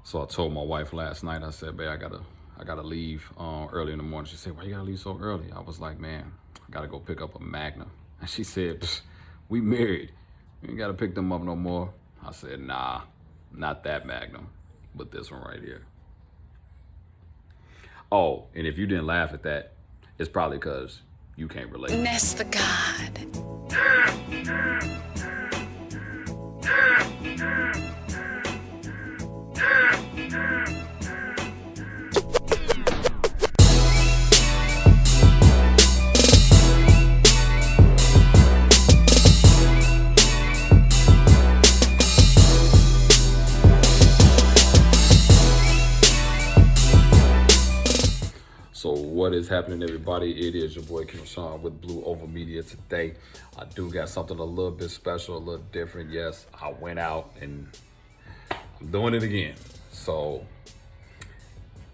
So I told my wife last night, I said, babe, I gotta leave early in the morning. She said, why you gotta leave so early? I was like, man, I gotta go pick up a Magnum. And she said, we married. You ain't gotta pick them up no more. I said, nah, not that Magnum, but this one right here. Oh, and if you didn't laugh at that, it's probably because you can't relate. Ness the God. So what is happening, everybody? It is your boy Kim Sean with Blue Over Media today. I do got something a little bit special, a little different. Yes, I went out and I'm doing it again. So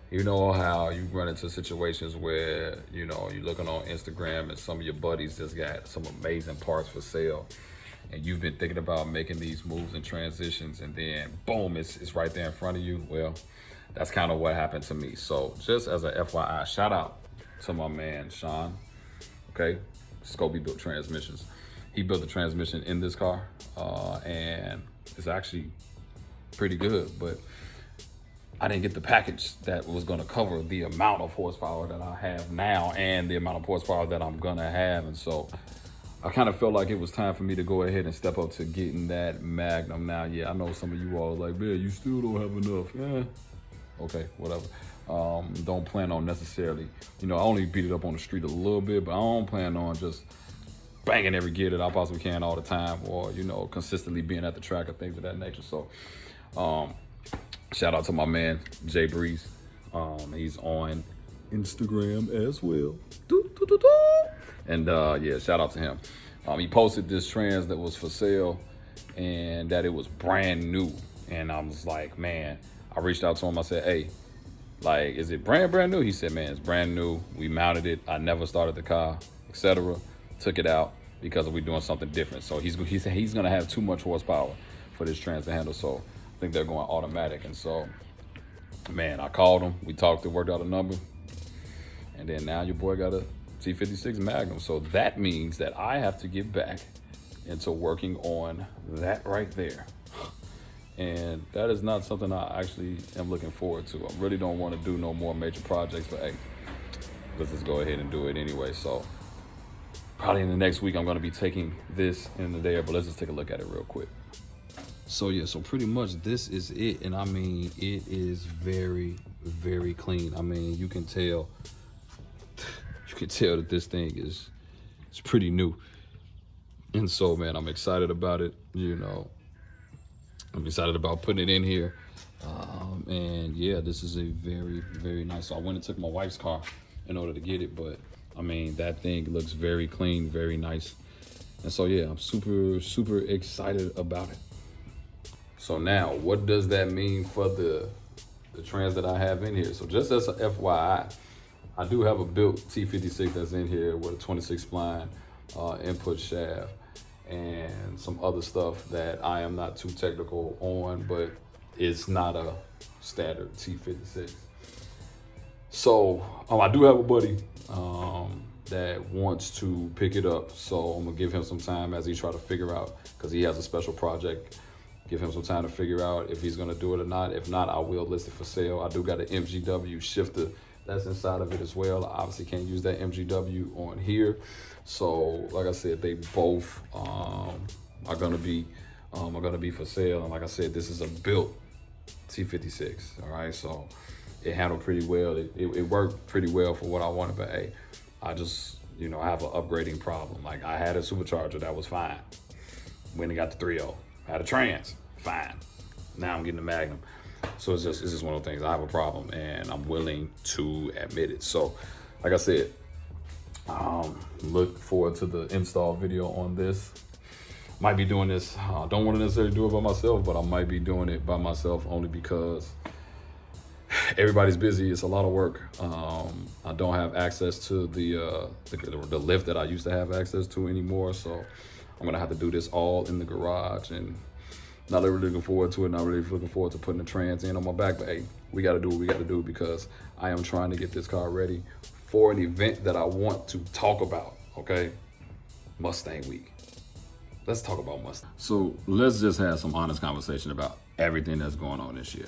you know how you run into situations where, you know, you're looking on Instagram and some of your buddies just got some amazing parts for sale. And you've been thinking about making these moves and transitions, and then boom, it's right there in front of you. Well, that's kind of what happened to me. So just as a FYI, shout out to my man, Sean, okay? Scobie built transmissions. He built the transmission in this car, and it's actually pretty good, but I didn't get the package that was gonna cover the amount of horsepower that I have now and the amount of horsepower that I'm gonna have. And so I kind of felt like it was time for me to go ahead and step up to getting that Magnum. Now, yeah, I know some of you all are like, man, you still don't have enough. Yeah, okay, whatever. Don't plan on necessarily, you know, I only beat it up on the street a little bit, but I don't plan on just banging every gear that I possibly can all the time, or, you know, consistently being at the track or things of that nature. So, shout out to my man, Jay Breeze. He's on Instagram as well. And yeah, shout out to him. He posted this trans that was for sale and that it was brand new. And I was like, man, I reached out to him. I said, hey, like, is it brand new? He said, man, it's brand new. We mounted it. I never started the car, etc. Took it out because we're doing something different. So he said he's gonna have too much horsepower for this trans to handle. So I think they're going automatic. And so, man, I called him. We talked. It worked out a number. And then now your boy got a T56 Magnum. So that means that I have to get back into working on that right there. And that is not something I actually am looking forward to. I really don't want to do no more major projects, but hey, let's just go ahead and do it anyway. So probably in the next week, I'm going to be taking this in the day, but let's just take a look at it real quick. So yeah, so pretty much this is it. And I mean, it is very, very clean. I mean, you can tell that this thing is pretty new. And so, man, I'm excited about it. You know, I'm excited about putting it in here. And yeah, this is a very, very nice. So I went and took my wife's car in order to get it, but I mean, that thing looks very clean, very nice. And so yeah, I'm super, super excited about it. So now, what does that mean for the trans that I have in here? So just as a FYI, I do have a built T56 that's in here with a 26 spline input shaft and some other stuff that I am not too technical on, but it's not a standard T56. So I do have a buddy that wants to pick it up. So I'm gonna give him some time as he try to figure out, because he has a special project. Give him some time to figure out if he's gonna do it or not. If not, I will list it for sale. I do got an MGW shifter that's inside of it as well. I obviously can't use that MGW on here. So like I said, they both are gonna be for sale. And like I said, this is a built T56. All right, so it handled pretty well. It worked pretty well for what I wanted. But hey, I just, you know, I have an upgrading problem. Like, I had a supercharger that was fine. Went and got the 3.0. Had a trans, fine. Now I'm getting the Magnum. So it's just one of those things. I have a problem and I'm willing to admit it. So like I said, look forward to the install video on this. Might be doing this, I don't want to necessarily do it by myself, but I might be doing it by myself only because everybody's busy. It's a lot of work. I don't have access to the lift that I used to have access to anymore. So I'm gonna have to do this all in the garage, and Not really looking forward to it. Not really looking forward to putting the trans in on my back. But hey, we got to do what we got to do because I am trying to get this car ready for an event that I want to talk about. Okay, Mustang Week. Let's talk about Mustang. So let's just have some honest conversation about everything that's going on this year.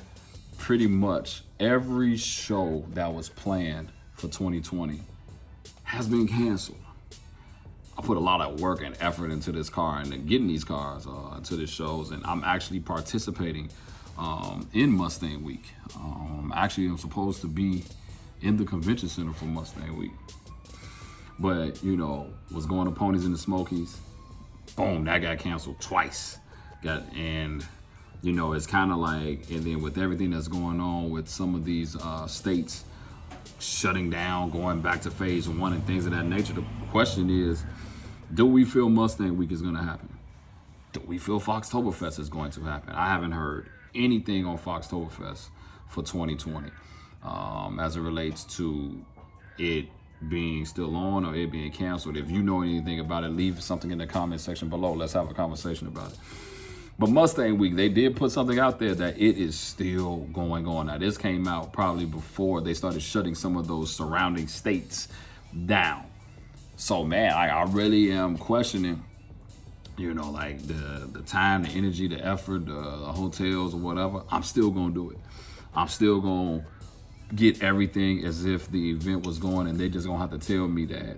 Pretty much every show that was planned for 2020 has been canceled. I put a lot of work and effort into this car and getting these cars to the shows, and I'm actually participating in Mustang Week. Actually, I'm supposed to be in the convention center for Mustang Week, but was going to Ponies in the Smokies. Boom, that got canceled twice. It's kind of like, and then with everything that's going on with some of these states shutting down, going back to phase 1 and things of that nature, the question is, do we feel Mustang Week is going to happen? Do we feel Foxtoberfest is going to happen? I haven't heard anything on Foxtoberfest for 2020 as it relates to it being still on or it being canceled. If you know anything about it, leave something in the comment section below. Let's have a conversation about it. But Mustang Week, they did put something out there that it is still going on. Now, this came out probably before they started shutting some of those surrounding states down. So, man, I really am questioning, like the time, the energy, the effort, the hotels or whatever. I'm still going to do it. I'm still going to get everything as if the event was going, and they just going to have to tell me that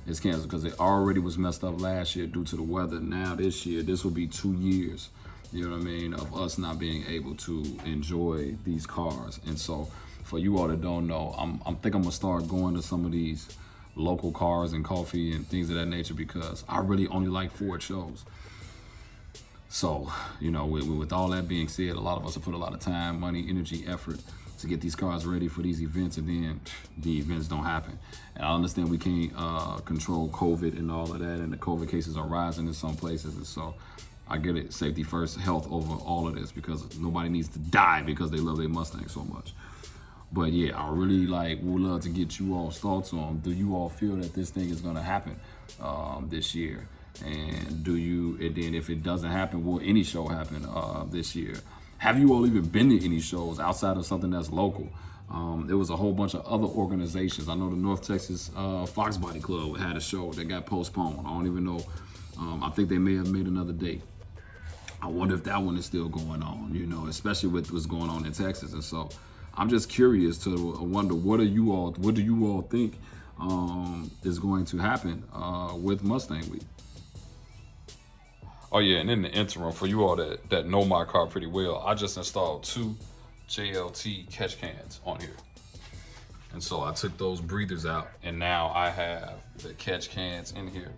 it's canceled because it already was messed up last year due to the weather. Now this year, this will be 2 years, of us not being able to enjoy these cars. And so for you all that don't know, I think I'm going to start going to some of these local cars and coffee and things of that nature because I really only like Ford shows. So, with all that being said, a lot of us have put a lot of time, money, energy, effort to get these cars ready for these events, and then the events don't happen. And I understand we can't control COVID and all of that, and the COVID cases are rising in some places, and so I get it, safety first, health over all of this, because nobody needs to die because they love their Mustang so much. But yeah, I really would love to get you all's thoughts on, do you all feel that this thing is gonna happen this year? And then if it doesn't happen, will any show happen this year? Have you all even been to any shows outside of something that's local? There was a whole bunch of other organizations. I know the North Texas Fox Body Club had a show that got postponed. I don't even know. I think they may have made another date. I wonder if that one is still going on, especially with what's going on in Texas. And so I'm just curious to wonder, what do you all think is going to happen with Mustang Week? Oh yeah, and in the interim, for you all that know my car pretty well, I just installed 2 JLT catch cans on here. And so I took those breathers out, and now I have the catch cans in here.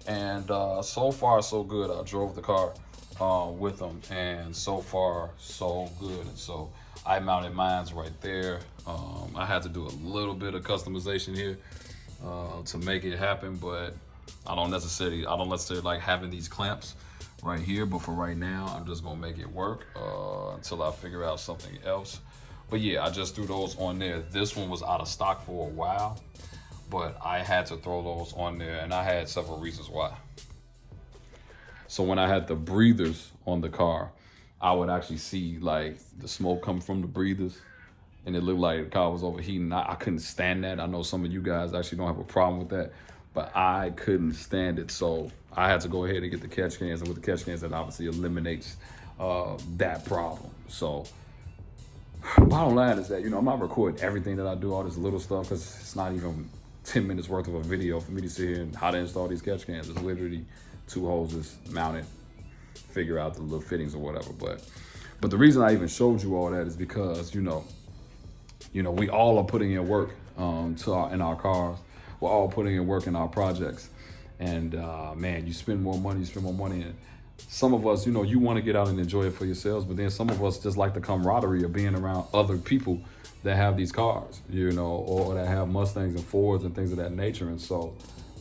And so far, so good. I drove the car with them, and so far, so good. And so I mounted mines right there. I had to do a little bit of customization here to make it happen, but I don't necessarily like having these clamps right here, but for right now, I'm just gonna make it work until I figure out something else. But yeah, I just threw those on there. This one was out of stock for a while, but I had to throw those on there, and I had several reasons why. So when I had the breathers on the car, I would actually see the smoke come from the breathers, and it looked like the car was overheating. I couldn't stand that. I know some of you guys actually don't have a problem with that, but I couldn't stand it. So I had to go ahead and get the catch cans, and with the catch cans, that obviously eliminates that problem. So bottom line is that, I'm not recording everything that I do, all this little stuff, because it's not even 10 minutes worth of a video for me to sit here and how to install these catch cans. It's literally 2 hoses mounted, figure out the little fittings or whatever. But the reason I even showed you all that is because, we all are putting in work in our cars. We're all putting in work in our projects. And man, you spend more money, and some of us, you want to get out and enjoy it for yourselves, but then some of us just like the camaraderie of being around other people that have these cars, or that have Mustangs and Fords and things of that nature. And so,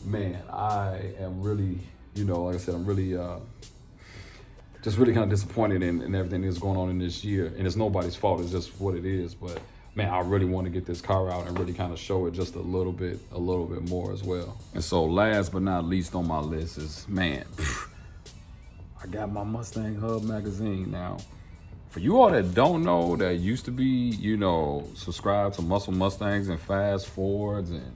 man, I am really, like I said, I'm really just really kind of disappointed in everything that's going on in this year. And it's nobody's fault, it's just what it is. But man, I really want to get this car out and really kind of show it just a little bit more as well. And so last but not least on my list is, man, I got my Mustang Hub magazine now. For you all that don't know, that used to be, you know, subscribed to Muscle Mustangs and Fast Forwards and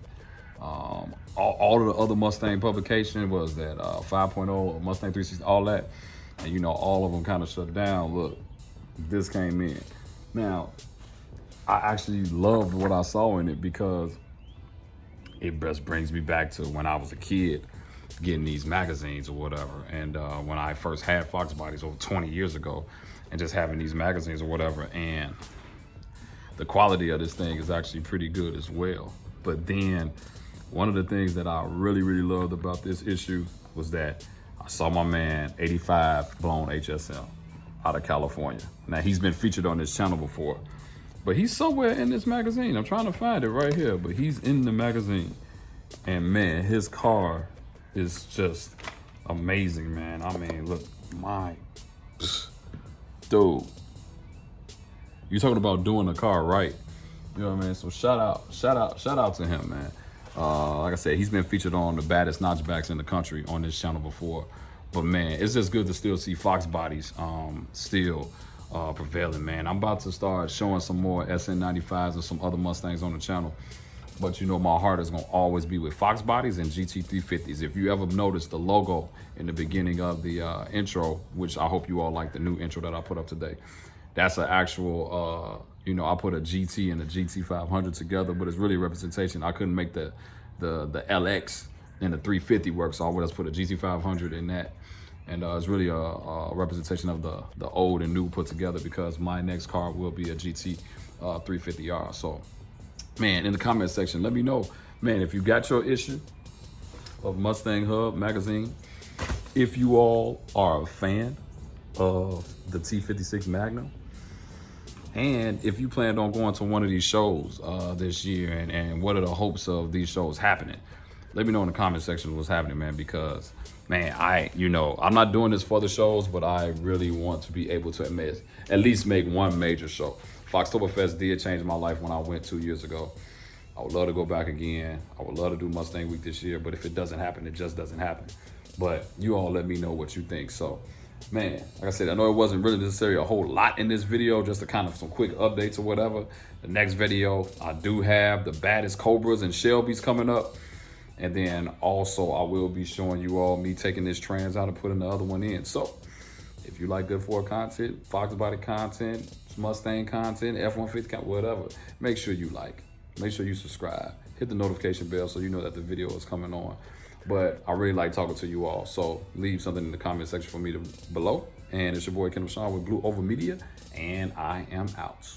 all of the other Mustang publication was that 5.0, Mustang 360, all that. And you know, all of them kind of shut down. Look, this came in. Now, I actually loved what I saw in it because it just brings me back to when I was a kid getting these magazines or whatever. And when I first had Fox Bodies over 20 years ago and just having these magazines or whatever. And the quality of this thing is actually pretty good as well. But then one of the things that I really, really loved about this issue was that I saw my man 85 blown HSM out of California. Now he's been featured on this channel before, but he's somewhere in this magazine. I'm trying to find it right here, but he's in the magazine. And man, his car is just amazing, man. I mean, look, dude, you talking about doing the car right. You know what I mean? So shout out to him, man. Like I said, he's been featured on the baddest notchbacks in the country on this channel before. But man, it's just good to still see Fox Bodies still prevailing, man. I'm about to start showing some more SN95s and some other Mustangs on the channel. But you know, my heart is gonna always be with Fox Bodies and GT350s. If you ever noticed the logo in the beginning of the intro, which I hope you all like the new intro that I put up today, that's an actual, you know, I put a GT and a GT500 together, but it's really a representation. I couldn't make the LX and the 350 work, so I would just put a GT500 in that. And it's really a representation of the old and new put together, because my next car will be a GT 350R. So, man, in the comment section, let me know, man, if you got your issue of Mustang Hub magazine, if you all are a fan of the T56 Magnum, and if you planned on going to one of these shows this year, and what are the hopes of these shows happening, let me know in the comment section what's happening, man, because, man, I'm not doing this for the shows, but I really want to be able to at least make one major show. Foxtoberfest did change my life when I went 2 years ago. I would love to go back again. I would love to do Mustang Week this year, but if it doesn't happen, it just doesn't happen. But you all let me know what you think. So, man, like I said, I know it wasn't really necessarily a whole lot in this video, just a kind of some quick updates or whatever. The next video, I do have the baddest Cobras and Shelbys coming up. And then also I will be showing you all me taking this Trans out and putting the other one in. So if you like good Ford content, Fox Body content, Mustang content, F-150 content, whatever, make sure you like, make sure you subscribe, hit the notification bell so you know that the video is coming on. But I really like talking to you all, so leave something in the comment section for me below. And it's your boy Kendall Sean with Blue Over Media, and I am out.